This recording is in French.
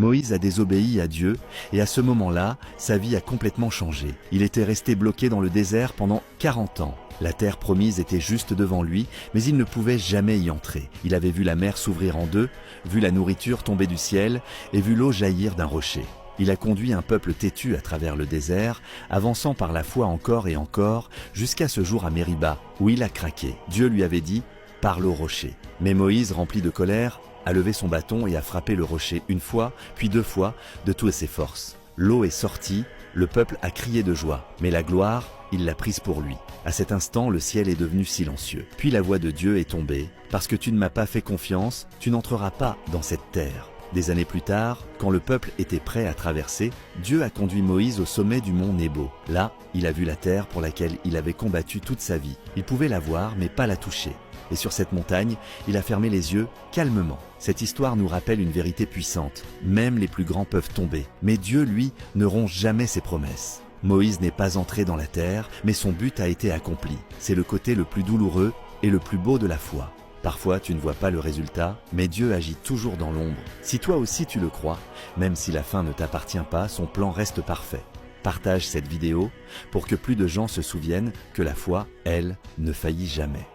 Moïse a désobéi à Dieu et à ce moment-là, sa vie a complètement changé. Il était resté bloqué dans le désert pendant 40 ans. La terre promise était juste devant lui, mais il ne pouvait jamais y entrer. Il avait vu la mer s'ouvrir en deux, vu la nourriture tomber du ciel et vu l'eau jaillir d'un rocher. Il a conduit un peuple têtu à travers le désert, avançant par la foi encore et encore, jusqu'à ce jour à Mériba, où il a craqué. Dieu lui avait dit « Parle au rocher ». Mais Moïse, rempli de colère, a levé son bâton et a frappé le rocher une fois, puis 2 fois, de toutes ses forces. L'eau est sortie, le peuple a crié de joie, mais la gloire, il l'a prise pour lui. À cet instant, le ciel est devenu silencieux. Puis la voix de Dieu est tombée. « Parce que tu ne m'as pas fait confiance, tu n'entreras pas dans cette terre. » Des années plus tard, quand le peuple était prêt à traverser, Dieu a conduit Moïse au sommet du mont Nebo. Là, il a vu la terre pour laquelle il avait combattu toute sa vie. Il pouvait la voir, mais pas la toucher. Et sur cette montagne, il a fermé les yeux calmement. Cette histoire nous rappelle une vérité puissante. Même les plus grands peuvent tomber. Mais Dieu, lui, ne ronge jamais ses promesses. Moïse n'est pas entré dans la terre, mais son but a été accompli. C'est le côté le plus douloureux et le plus beau de la foi. Parfois, tu ne vois pas le résultat, mais Dieu agit toujours dans l'ombre. Si toi aussi tu le crois, même si la fin ne t'appartient pas, son plan reste parfait. Partage cette vidéo pour que plus de gens se souviennent que la foi, elle, ne faillit jamais.